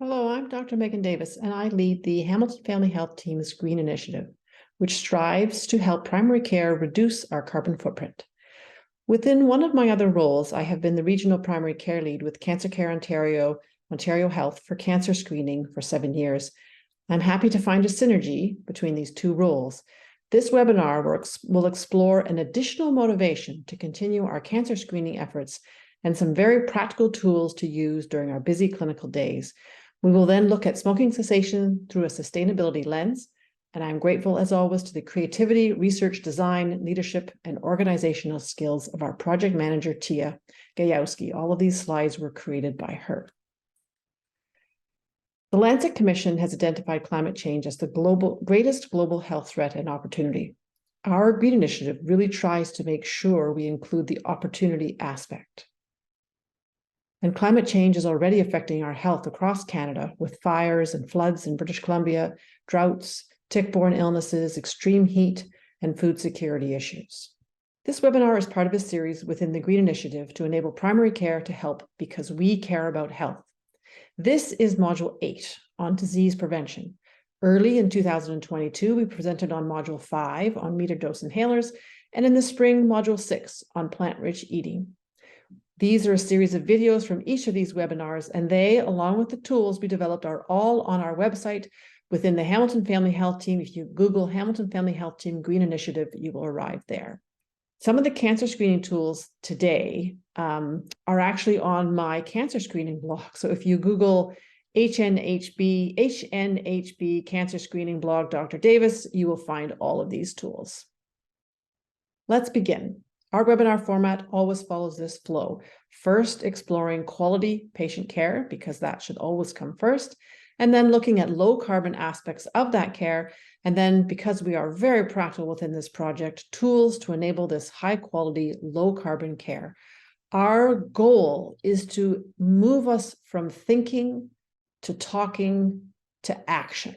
Hello, I'm Dr. Meghan Davis, and I lead the Hamilton Family Health Team's Green Initiative, which strives to help primary care reduce our carbon footprint. Within one of my other roles, I have been the Regional Primary Care Lead with Cancer Care Ontario, Ontario Health for cancer screening for 7 years. I'm happy to find a synergy between these two roles. This webinar will explore an additional motivation to continue our cancer screening efforts and some very practical tools to use during our busy clinical days. We will then look at smoking cessation through a sustainability lens, and I'm grateful as always to the creativity, research, design, leadership, and organizational skills of our project manager, Tia Gajowski. All of these slides were created by her. The Lancet Commission has identified climate change as the greatest global health threat and opportunity. Our Green Initiative really tries to make sure we include the opportunity aspect. And climate change is already affecting our health across Canada with fires and floods in British Columbia, droughts, tick-borne illnesses, extreme heat, and food security issues. This webinar is part of a series within the Green Initiative to enable primary care to help because we care about health. This is Module 8 on disease prevention. Early in 2022, we presented on Module 5 on meter-dose inhalers, and in the spring, Module 6 on plant-rich eating. These are a series of videos from each of these webinars, and they, along with the tools we developed, are all on our website within the Hamilton Family Health Team. If you Google Hamilton Family Health Team Green Initiative, you will arrive there. Some of the cancer screening tools today are actually on my cancer screening blog. So if you Google HNHB cancer screening blog, Dr. Davis, you will find all of these tools. Let's begin. Our webinar format always follows this flow. First, exploring quality patient care, because that should always come first, and then looking at low carbon aspects of that care. And then, because we are very practical within this project, tools to enable this high quality, low carbon care. Our goal is to move us from thinking to talking to action.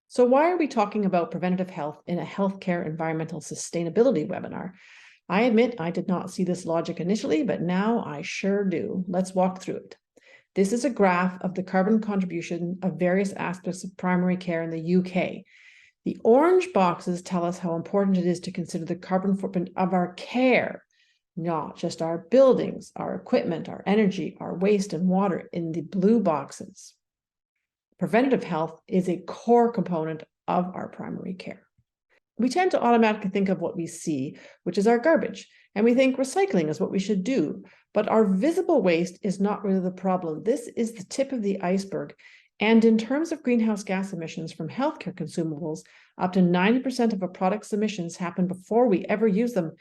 So why are we talking about preventative health in a healthcare environmental sustainability webinar? I admit I did not see this logic initially, but now I sure do. Let's walk through it. This is a graph of the carbon contribution of various aspects of primary care in the UK. The orange boxes tell us how important it is to consider the carbon footprint of our care, not just our buildings, our equipment, our energy, our waste and water in the blue boxes. Preventative health is a core component of our primary care. We tend to automatically think of what we see, which is our garbage, and we think recycling is what we should do. But our visible waste is not really the problem. This is the tip of the iceberg. And in terms of greenhouse gas emissions from healthcare consumables, up to 90% of a product's emissions happen before we ever use them.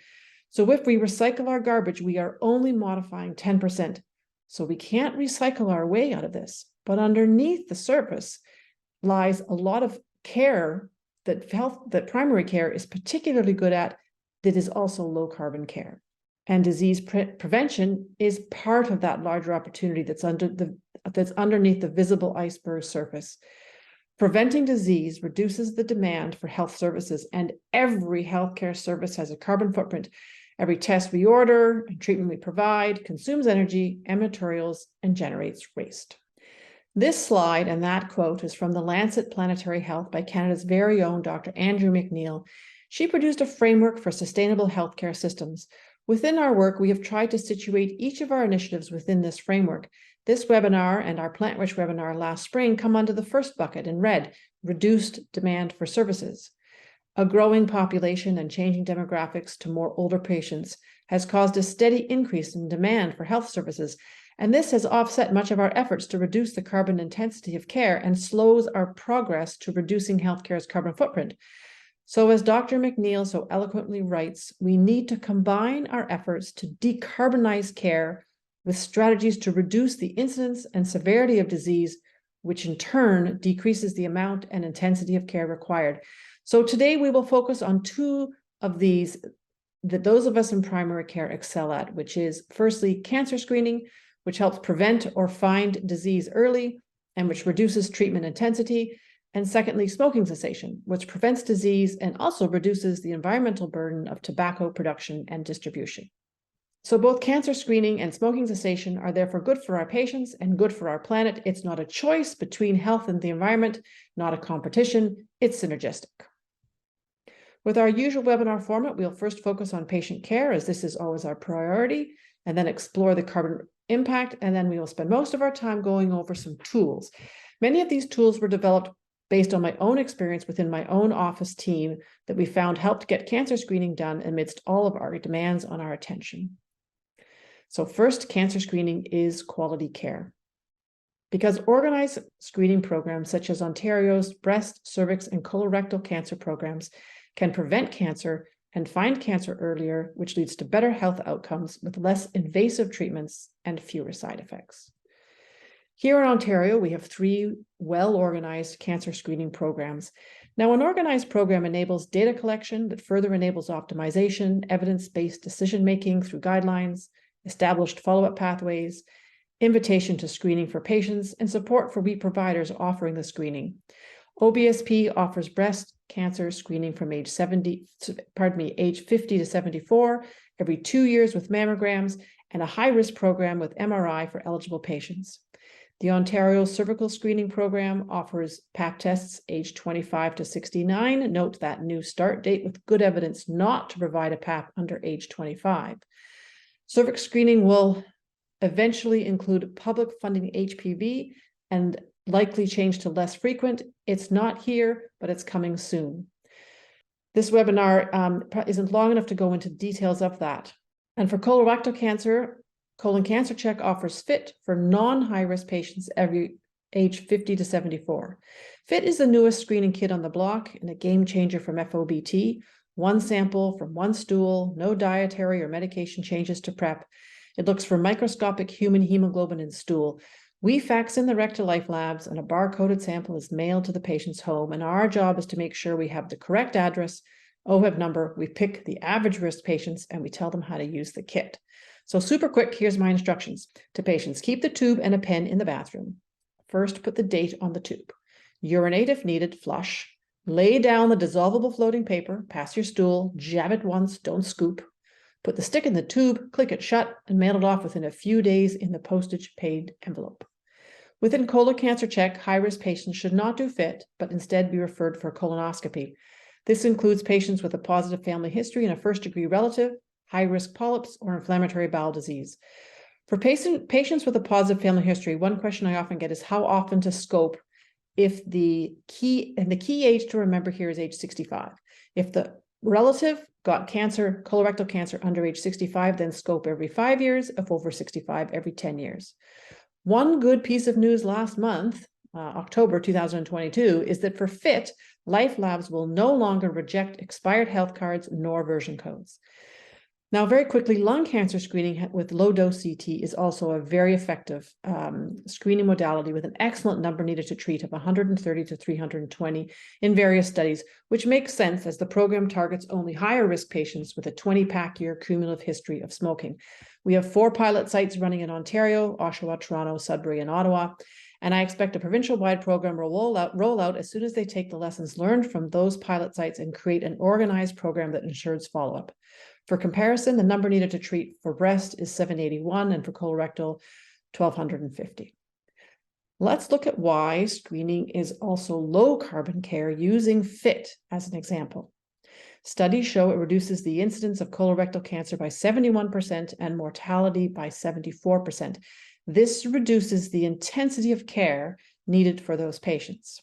So if we recycle our garbage, we are only modifying 10%. So we can't recycle our way out of this. But underneath the surface lies a lot of care that primary care is particularly good at, that is also low carbon care. And disease prevention is part of that larger opportunity that's underneath the visible iceberg surface. Preventing disease reduces the demand for health services, and every healthcare service has a carbon footprint. Every test we order and treatment we provide consumes energy and materials and generates waste. This slide and that quote is from the Lancet Planetary Health by Canada's very own Dr. Andrew McNeil. She produced a framework for sustainable healthcare systems. Within our work, we have tried to situate each of our initiatives within this framework. This webinar and our plant-rich webinar last spring come under the first bucket in red, reduced demand for services. A growing population and changing demographics to more older patients has caused a steady increase in demand for health services, and this has offset much of our efforts to reduce the carbon intensity of care and slows our progress to reducing healthcare's carbon footprint. So as Dr. McNeil so eloquently writes, we need to combine our efforts to decarbonize care with strategies to reduce the incidence and severity of disease, which in turn decreases the amount and intensity of care required. So today we will focus on two of these that those of us in primary care excel at, which is firstly, cancer screening, which helps prevent or find disease early and which reduces treatment intensity. And secondly, smoking cessation, which prevents disease and also reduces the environmental burden of tobacco production and distribution. So both cancer screening and smoking cessation are therefore good for our patients and good for our planet. It's not a choice between health and the environment, not a competition, it's synergistic. With our usual webinar format, we'll first focus on patient care, as this is always our priority, and then explore the carbon impact, and then we will spend most of our time going over some tools. Many of these tools were developed based on my own experience within my own office team that we found helped get cancer screening done amidst all of our demands on our attention. So first, cancer screening is quality care. Because organized screening programs such as Ontario's breast, cervix, and colorectal cancer programs can prevent cancer and find cancer earlier, which leads to better health outcomes with less invasive treatments and fewer side effects. Here in Ontario, we have 3 well-organized cancer screening programs. Now, an organized program enables data collection that further enables optimization, evidence-based decision-making through guidelines, established follow-up pathways, invitation to screening for patients, and support for we providers offering the screening. OBSP offers breast cancer screening from age 50 to 74 every 2 years with mammograms, and a high-risk program with MRI for eligible patients. The Ontario Cervical Screening Program offers Pap tests age 25 to 69. Note that new start date with good evidence not to provide a Pap under age 25. Cervix screening will eventually include public funding HPV and likely change to less frequent. It's not here, but it's coming soon. This webinar isn't long enough to go into details of that. And for colorectal cancer, Colon Cancer Check offers FIT for non-high-risk patients every age 50 to 74. FIT is the newest screening kit on the block and a game changer from FOBT. 1 sample from 1 stool, no dietary or medication changes to PrEP. It looks for microscopic human hemoglobin in stool. We fax in the Rect2Life labs, and a barcoded sample is mailed to the patient's home, and our job is to make sure we have the correct address, OHIP number, we pick the average risk patients, and we tell them how to use the kit. So super quick, here's my instructions to patients. Keep the tube and a pen in the bathroom. First, put the date on the tube. Urinate if needed, flush. Lay down the dissolvable floating paper, pass your stool, jab it once, don't scoop. Put the stick in the tube, click it shut, and mail it off within a few days in the postage-paid envelope. Within Colon Cancer Check, high-risk patients should not do FIT, but instead be referred for colonoscopy. This includes patients with a positive family history and a first-degree relative, high-risk polyps, or inflammatory bowel disease. For patients with a positive family history, one question I often get is how often to scope if the key age to remember here is age 65. If the relative got cancer, colorectal cancer under age 65, then scope every 5 years, if over 65, every 10 years. One good piece of news last month, October 2022, is that for FIT, Life Labs will no longer reject expired health cards nor version codes. Now, very quickly, lung cancer screening with low-dose CT is also a very effective screening modality with an excellent number needed to treat of 130 to 320 in various studies, which makes sense as the program targets only higher-risk patients with a 20-pack-year cumulative history of smoking. We have 4 pilot sites running in Ontario, Oshawa, Toronto, Sudbury, and Ottawa, and I expect a provincial-wide program will roll out as soon as they take the lessons learned from those pilot sites and create an organized program that ensures follow-up. For comparison, the number needed to treat for breast is 781 and for colorectal, 1,250. Let's look at why screening is also low carbon care using FIT as an example. Studies show it reduces the incidence of colorectal cancer by 71% and mortality by 74%. This reduces the intensity of care needed for those patients.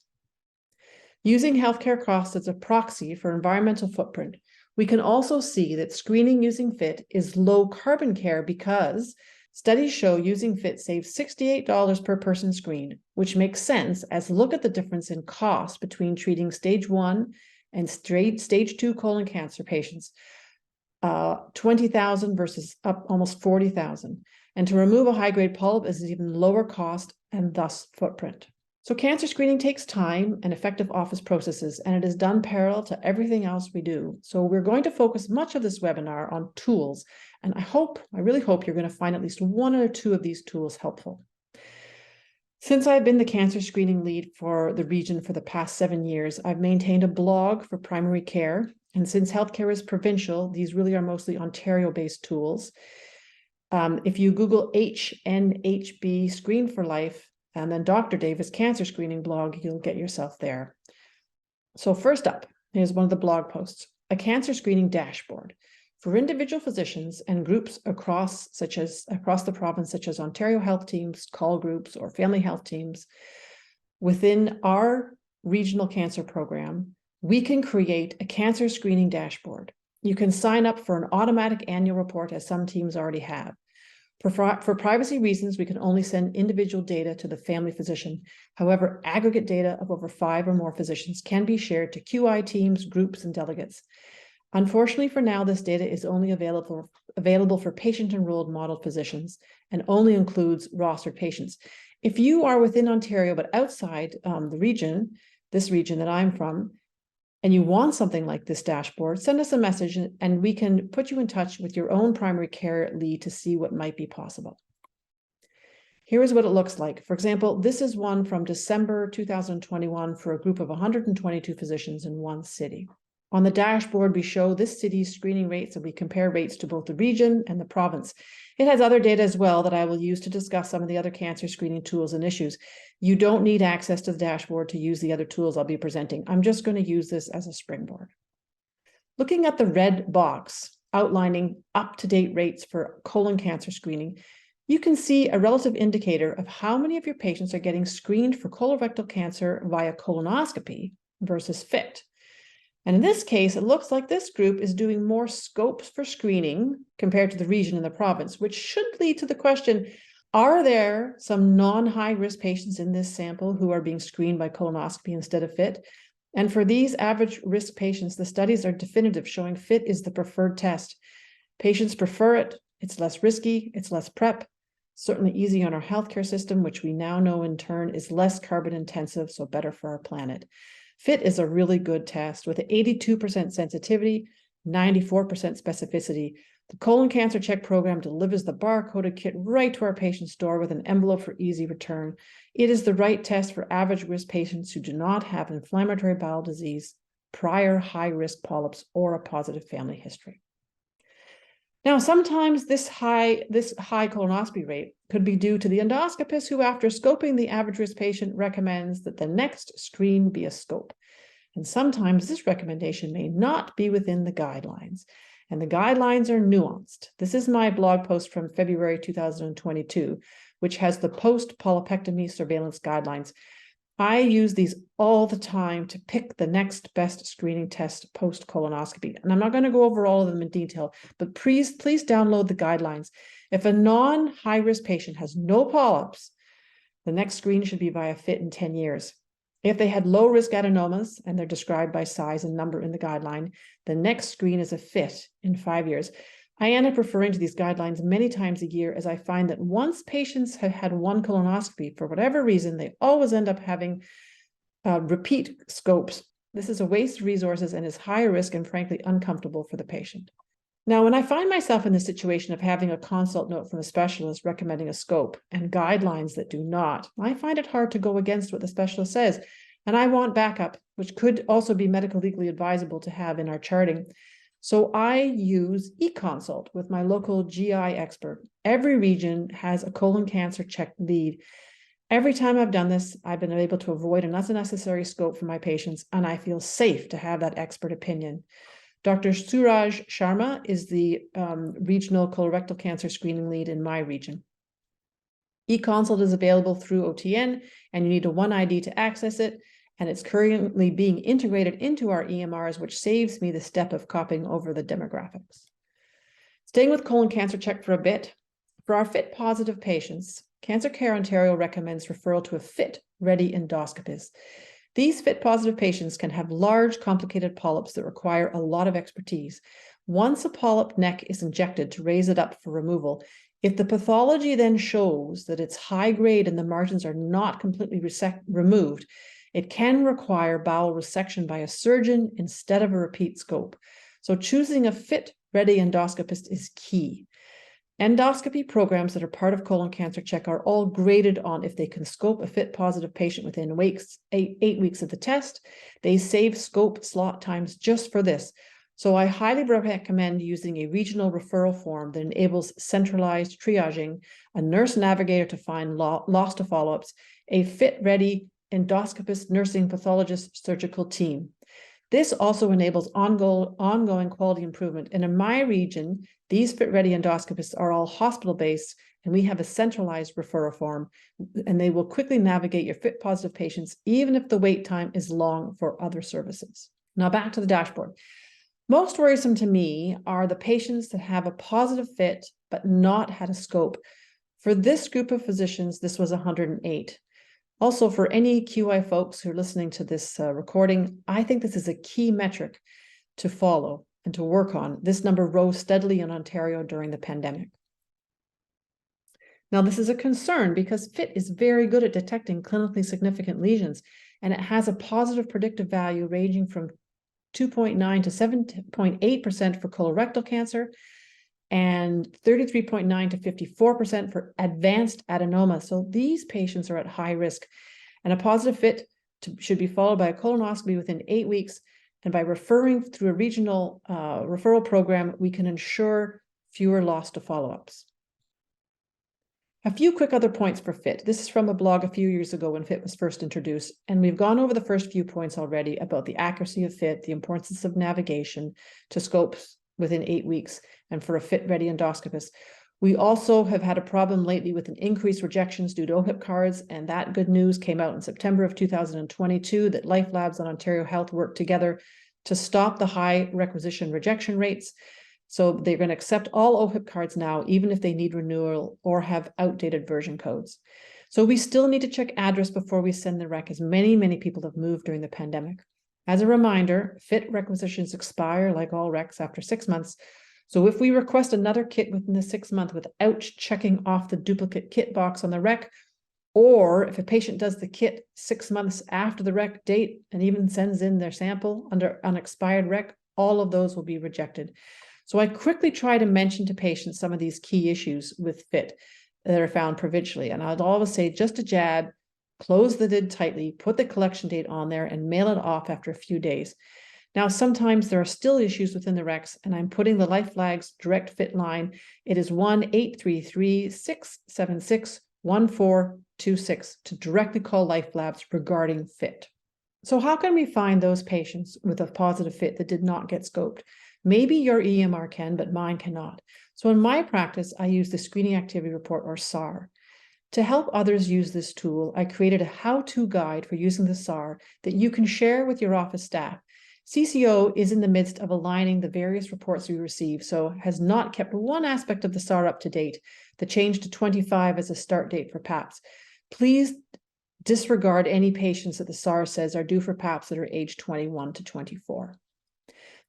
Using healthcare costs as a proxy for environmental footprint, we can also see that screening using FIT is low carbon care because studies show using FIT saves $68 per person screened, which makes sense as look at the difference in cost between treating stage 1 and stage 2 colon cancer patients, 20,000 versus up almost 40,000. And to remove a high-grade polyp is an even lower cost and thus footprint. So cancer screening takes time and effective office processes, and it is done parallel to everything else we do. So we're going to focus much of this webinar on tools, and I really hope you're going to find at least 1 or 2 of these tools helpful. Since I've been the cancer screening lead for the region for the past 7 years, I've maintained a blog for primary care, and since healthcare is provincial, these really are mostly Ontario-based tools. If you Google HNHB Screen for Life and then Dr. Davis Cancer Screening blog, you'll get yourself there. So first up, here's one of the blog posts, a cancer screening dashboard for individual physicians and groups across the province, such as Ontario health teams, call groups, or family health teams. Within our regional cancer program, we can create a cancer screening dashboard. You can sign up for an automatic annual report, as some teams already have. For privacy reasons, we can only send individual data to the family physician. However, aggregate data of over 5 or more physicians can be shared to QI teams, groups, and delegates. Unfortunately, for now, this data is only available for patient-enrolled model physicians and only includes rostered patients. If you are within Ontario but outside this region that I'm from, and you want something like this dashboard, send us a message and we can put you in touch with your own primary care lead to see what might be possible. Here is what it looks like. For example, this is one from December 2021 for a group of 122 physicians in one city. On the dashboard, we show this city's screening rates and we compare rates to both the region and the province. It has other data as well that I will use to discuss some of the other cancer screening tools and issues. You don't need access to the dashboard to use the other tools I'll be presenting. I'm just going to use this as a springboard. Looking at the red box outlining up-to-date rates for colon cancer screening, you can see a relative indicator of how many of your patients are getting screened for colorectal cancer via colonoscopy versus FIT. And in this case, it looks like this group is doing more scopes for screening compared to the region and the province, which should lead to the question, are there some non-high-risk patients in this sample who are being screened by colonoscopy instead of FIT? And for these average risk patients, the studies are definitive, showing FIT is the preferred test. Patients prefer it, it's less risky, it's less prep, certainly easy on our healthcare system, which we now know in turn is less carbon intensive, so better for our planet. FIT is a really good test with 82% sensitivity, 94% specificity. The colon cancer check program delivers the barcoded kit right to our patient's door with an envelope for easy return. It is the right test for average risk patients who do not have inflammatory bowel disease, prior high-risk polyps, or a positive family history. Now, sometimes this high colonoscopy rate could be due to the endoscopist who, after scoping the average risk patient, recommends that the next screen be a scope. And sometimes this recommendation may not be within the guidelines, and the guidelines are nuanced. This is my blog post from February 2022, which has the post-polypectomy surveillance guidelines. I use these all the time to pick the next best screening test post-colonoscopy. And I'm not going to go over all of them in detail, but please download the guidelines. If a non-high-risk patient has no polyps, the next screen should be via FIT in 10 years. If they had low-risk adenomas, and they're described by size and number in the guideline, the next screen is a FIT in 5 years. I end up referring to these guidelines many times a year as I find that once patients have had one colonoscopy, for whatever reason, they always end up having repeat scopes. This is a waste of resources and is higher risk and frankly uncomfortable for the patient. Now, when I find myself in the situation of having a consult note from a specialist recommending a scope and guidelines that do not, I find it hard to go against what the specialist says. And I want backup, which could also be medical legally advisable to have in our charting. So I use eConsult with my local GI expert. Every region has a colon cancer check lead. Every time I've done this, I've been able to avoid an unnecessary scope for my patients, and I feel safe to have that expert opinion. Dr. Suraj Sharma is the regional colorectal cancer screening lead in my region. eConsult is available through OTN, and you need a OneID to access it. And it's currently being integrated into our EMRs, which saves me the step of copying over the demographics. Staying with colon cancer check for a bit, for our FIT positive patients, Cancer Care Ontario recommends referral to a FIT-ready endoscopist. These FIT positive patients can have large, complicated polyps that require a lot of expertise. Once a polyp neck is injected to raise it up for removal, if the pathology then shows that it's high grade and the margins are not completely removed, it can require bowel resection by a surgeon instead of a repeat scope. So choosing a FIT-ready endoscopist is key. Endoscopy programs that are part of colon cancer check are all graded on if they can scope a FIT positive patient within 8 weeks of the test. They save scope slot times just for this. So I highly recommend using a regional referral form that enables centralized triaging, a nurse navigator to find lost to follow-ups, a fit-ready endoscopist, nursing, pathologist, surgical team. This also enables ongoing quality improvement. And in my region, these fit-ready endoscopists are all hospital-based, and we have a centralized referral form, and they will quickly navigate your fit-positive patients, even if the wait time is long for other services. Now back to the dashboard. Most worrisome to me are the patients that have a positive fit but not had a scope. For this group of physicians, this was 108. Also, for any QI folks who are listening to this recording, I think this is a key metric to follow and to work on. This number rose steadily in Ontario during the pandemic. Now, this is a concern because FIT is very good at detecting clinically significant lesions, and it has a positive predictive value ranging from 2.9 to 7.8% for colorectal cancer, and 33.9 to 54% for advanced adenoma. So these patients are at high risk, and a positive fit should be followed by a colonoscopy within 8 weeks. And by referring through a regional referral program, we can ensure fewer loss to follow-ups. A few quick other points for FIT. This is from a blog a few years ago when FIT was first introduced, and we've gone over the first few points already about the accuracy of FIT, the importance of navigation to scopes within 8 weeks, and for a fit-ready endoscopist. We also have had a problem lately with an increased rejections due to OHIP cards, and that good news came out in September of 2022 that Life Labs and Ontario Health worked together to stop the high requisition rejection rates. So they're going to accept all OHIP cards now, even if they need renewal or have outdated version codes. So we still need to check address before we send the rec, as many people have moved during the pandemic. As a reminder, FIT requisitions expire like all recs after 6 months. So if we request another kit within the 6 months without checking off the duplicate kit box on the rec, or if a patient does the kit 6 months after the rec date and even sends in their sample under unexpired rec, all of those will be rejected. So I quickly try to mention to patients some of these key issues with FIT that are found provincially. And I'd always say just a jab, close the lid tightly, put the collection date on there, and mail it off after a few days. Now, sometimes there are still issues within the recs, and I'm putting the Life Flags direct FIT line. It is 1-833-676-1426 to directly call Life Labs regarding FIT. So how can we find those patients with a positive FIT that did not get scoped? Maybe your EMR can, but mine cannot. So in my practice, I use the Screening Activity Report, or SAR. To help others use this tool, I created a how-to guide for using the SAR that you can share with your office staff. CCO is in the midst of aligning the various reports we receive, so has not kept one aspect of the SAR up to date, the change to 25 as a start date for PAPs. Please disregard any patients that the SAR says are due for PAPs that are age 21 to 24.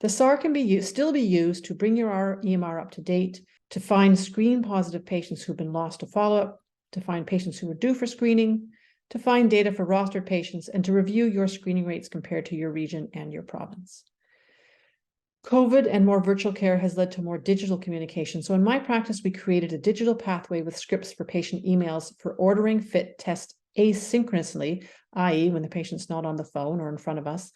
The SAR can still be used to bring your EMR up to date, to find screen-positive patients who've been lost to follow-up, to find patients who are due for screening, to find data for rostered patients, and to review your screening rates compared to your region and your province. COVID and more virtual care has led to more digital communication. So in my practice, we created a digital pathway with scripts for patient emails for ordering FIT tests asynchronously, i.e. when the patient's not on the phone or in front of us.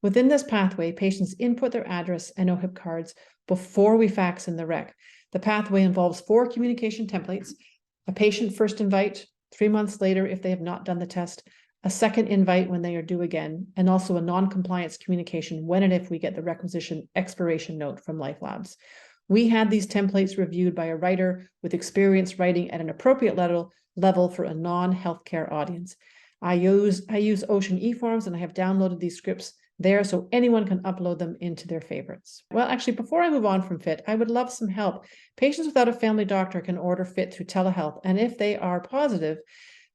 Within this pathway, patients input their address and OHIP cards before we fax in the rec. The pathway involves 4 communication templates: a patient first invite, 3 months later if they have not done the test, a second invite when they are due again, and also a non-compliance communication when and if we get the requisition expiration note from Life Labs. We had these templates reviewed by a writer with experience writing at an appropriate level for a non-healthcare audience. I use Ocean eForms, and I have downloaded these scripts there so anyone can upload them into their favorites. Well, actually, before I move on from FIT, I would love some help. Patients without a family doctor can order FIT through telehealth, and if they are positive,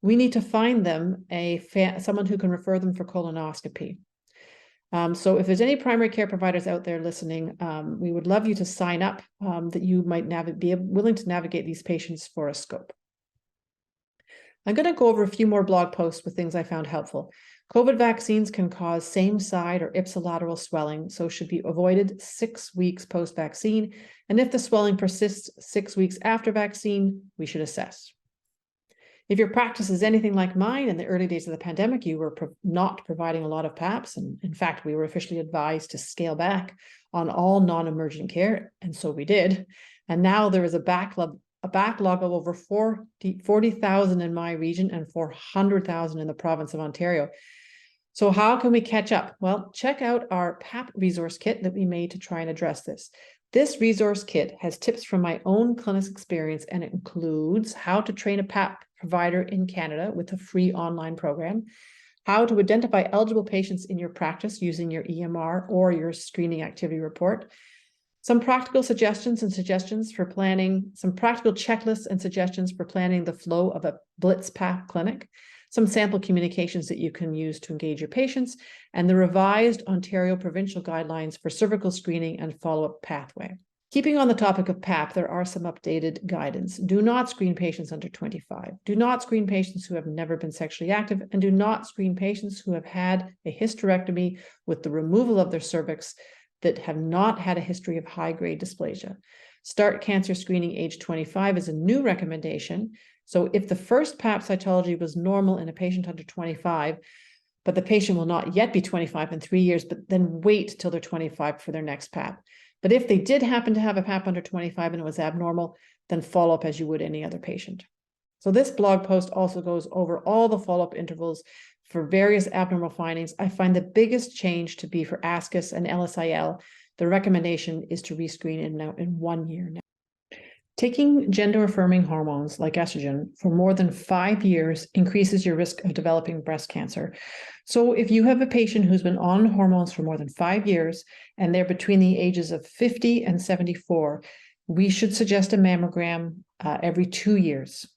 we need to find them someone who can refer them for colonoscopy. So if there's any primary care providers out there listening, we would love you to sign up that you might be willing to navigate these patients for a scope. I'm going to go over a few more blog posts with things I found helpful. COVID vaccines can cause same-side or ipsilateral swelling, so should be avoided 6 weeks post-vaccine. And if the swelling persists 6 weeks after vaccine, we should assess. If your practice is anything like mine, in the early days of the pandemic, you were not providing a lot of PAPs. And in fact, we were officially advised to scale back on all non-emergent care, and so we did. And now there is a backlog of over 40,000 in my region and 400,000 in the province of Ontario. So how can we catch up? Well, check out our PAP resource kit that we made to try and address this. This resource kit has tips from my own clinic experience, and it includes how to train a PAP provider in Canada with a free online program, how to identify eligible patients in your practice using your EMR or your screening activity report, some practical suggestions and suggestions for planning, some practical checklists and suggestions for planning the flow of a Blitz PAP clinic, some sample communications that you can use to engage your patients, and the revised Ontario provincial guidelines for cervical screening and follow-up pathway. Keeping on the topic of PAP, there are some updated guidance. Do not screen patients under 25. Do not screen patients who have never been sexually active, and do not screen patients who have had a hysterectomy with the removal of their cervix that have not had a history of high-grade dysplasia. Start cancer screening age 25 is a new recommendation. So if the first PAP cytology was normal in a patient under 25, but the patient will not yet be 25 in 3 years, but then wait till they're 25 for their next PAP. But if they did happen to have a PAP under 25 and it was abnormal, then follow up as you would any other patient. So this blog post also goes over all the follow-up intervals for various abnormal findings. I find the biggest change to be for ASCUS and LSIL. The recommendation is to rescreen in 1 year now. Taking gender-affirming hormones like estrogen for more than 5 years increases your risk of developing breast cancer. So if you have a patient who's been on hormones for more than 5 years and they're between the ages of 50 and 74, we should suggest a mammogram every 2 years.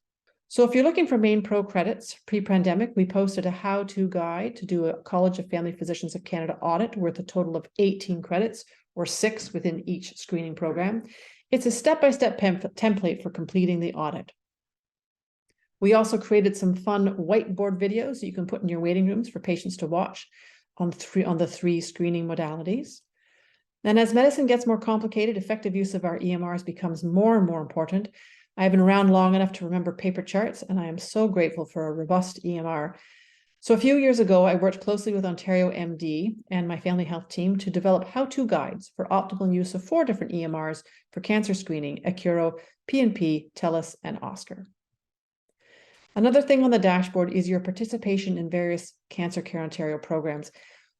So if you're looking for Main Pro credits, pre-pandemic, we posted a how-to guide to do a College of Family Physicians of Canada audit worth a total of 18 credits, or 6 within each screening program. It's a step-by-step template for completing the audit. We also created some fun whiteboard videos that you can put in your waiting rooms for patients to watch on the 3 screening modalities. And as medicine gets more complicated, effective use of our EMRs becomes more and more important. I've been around long enough to remember paper charts, and I am so grateful for a robust EMR. So a few years ago, I worked closely with Ontario MD and my family health team to develop how-to guides for optimal use of 4 different EMRs for cancer screening: Accuro, PNP, TELUS, and Oscar. Another thing on the dashboard is your participation in various Cancer Care Ontario programs.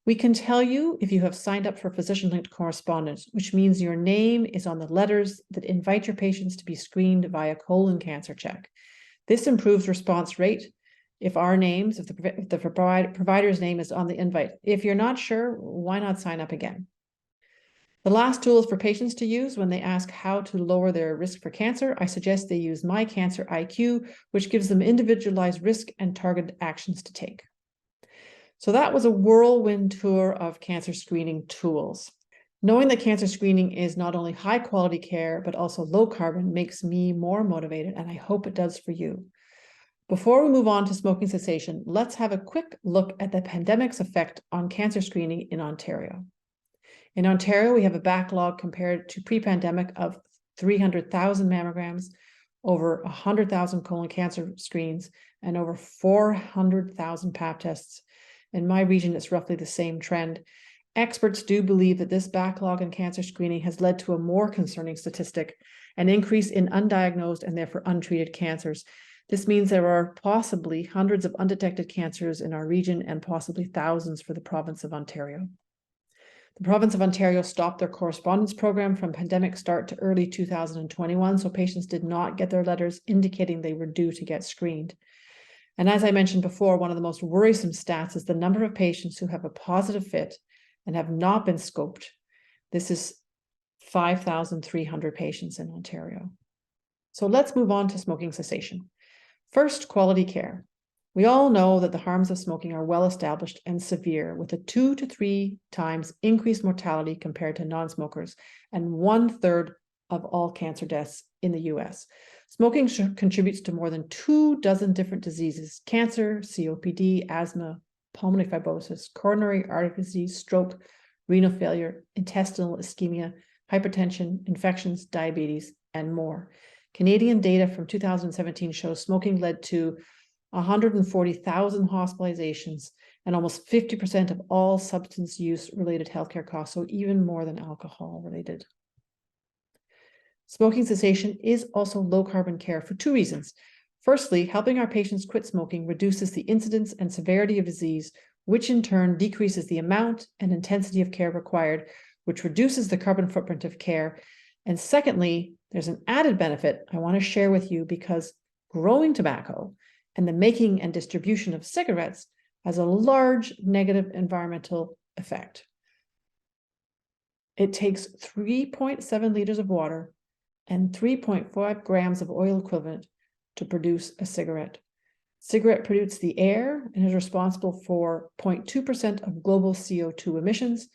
We can tell you if you have signed up for physician-linked correspondence, which means your name is on the letters that invite your patients to be screened via colon cancer check. This improves response rate if the provider's name is on the invite. If you're not sure, why not sign up again? The last tool is for patients to use when they ask how to lower their risk for cancer. I suggest they use My Cancer IQ, which gives them individualized risk and targeted actions to take. So that was a whirlwind tour of cancer screening tools. Knowing that cancer screening is not only high quality care, but also low carbon makes me more motivated, and I hope it does for you. Before we move on to smoking cessation, let's have a quick look at the pandemic's effect on cancer screening in Ontario. In Ontario, we have a backlog compared to pre-pandemic of 300,000 mammograms, over 100,000 colon cancer screens, and over 400,000 PAP tests. In my region, it's roughly the same trend. Experts do believe that this backlog in cancer screening has led to a more concerning statistic, an increase in undiagnosed and therefore untreated cancers. This means there are possibly hundreds of undetected cancers in our region and possibly thousands for the province of Ontario. The province of Ontario stopped their correspondence program from pandemic start to early 2021, so patients did not get their letters indicating they were due to get screened. And as I mentioned before, one of the most worrisome stats is the number of patients who have a positive fit and have not been scoped. This is 5,300 patients in Ontario. So let's move on to smoking cessation. First, quality care. We all know that the harms of smoking are well established and severe, with a 2 to 3 times increased mortality compared to non-smokers and 1/3 of all cancer deaths in the US. Smoking contributes to more than 24 different diseases: cancer, COPD, asthma, pulmonary fibrosis, coronary artery disease, stroke, renal failure, intestinal ischemia, hypertension, infections, diabetes, and more. Canadian data from 2017 shows smoking led to 140,000 hospitalizations, and almost 50% of all substance use related healthcare costs, so even more than alcohol related. Smoking cessation is also low carbon care for two reasons. Firstly, helping our patients quit smoking reduces the incidence and severity of disease, which in turn decreases the amount and intensity of care required, which reduces the carbon footprint of care. And secondly, there's an added benefit I want to share with you because growing tobacco and the making and distribution of cigarettes has a large negative environmental effect. It takes 3.7 liters of water and 3.5 grams of oil equivalent to produce a cigarette. Cigarette pollutes the air and is responsible for 0.2% of global CO2 emissions.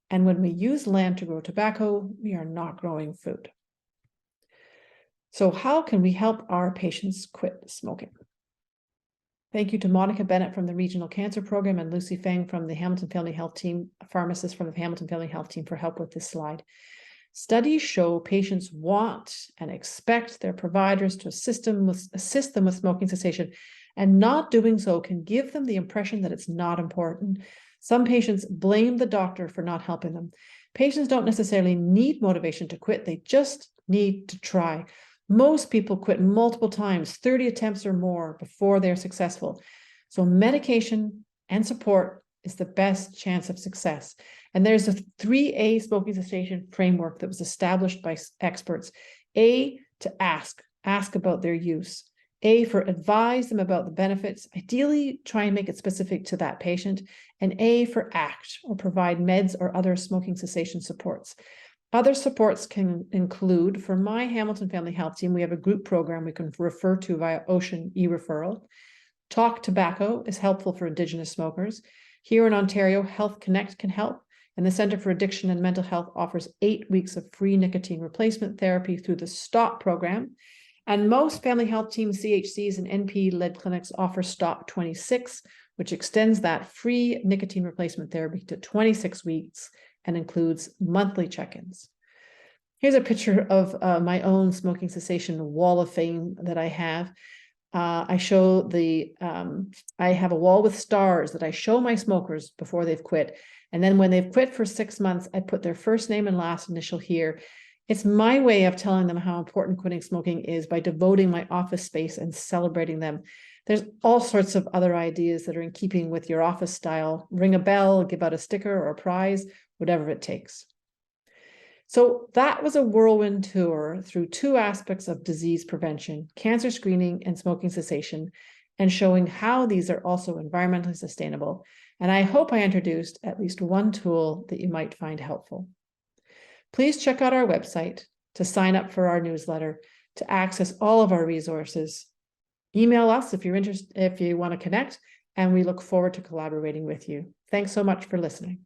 And when we use land to grow tobacco, we are not growing food. So how can we help our patients quit smoking? Thank you to Monica Bennett from the Regional Cancer Program and Lucy Feng from the Hamilton Family Health Team, a pharmacist from the Hamilton Family Health Team, for help with this slide. Studies show patients want and expect their providers to assist them with smoking cessation, and not doing so can give them the impression that it's not important. Some patients blame the doctor for not helping them. Patients don't necessarily need motivation to quit, they just need to try. Most people quit multiple times, 30 attempts or more, before they're successful. So medication and support is the best chance of success. And there's a 3A smoking cessation framework that was established by experts. A, to ask about their use. A, for advise them about the benefits, ideally try and make it specific to that patient. And A, for act, or provide meds or other smoking cessation supports. Other supports can include, for my Hamilton Family Health Team, we have a group program we can refer to via Ocean e-referral. Talk Tobacco is helpful for Indigenous smokers. Here in Ontario, Health Connect can help, and the Centre for Addiction and Mental Health offers 8 weeks of free nicotine replacement therapy through the STOP program. And most family health teams, CHCs, and NP-led clinics offer STOP 26, which extends that free nicotine replacement therapy to 26 weeks and includes monthly check-ins. Here's a picture of my own smoking cessation wall of fame that I have. I show I have a wall with stars that I show my smokers before they've quit. And then when they've quit for 6 months, I put their first name and last initial here. It's my way of telling them how important quitting smoking is by devoting my office space and celebrating them. There's all sorts of other ideas that are in keeping with your office style. Ring a bell, give out a sticker or a prize, whatever it takes. So that was a whirlwind tour through two aspects of disease prevention, cancer screening and smoking cessation, and showing how these are also environmentally sustainable. And I hope I introduced at least one tool that you might find helpful. Please check out our website to sign up for our newsletter, to access all of our resources. Email us if you're interested, if you want to connect, and we look forward to collaborating with you. Thanks so much for listening.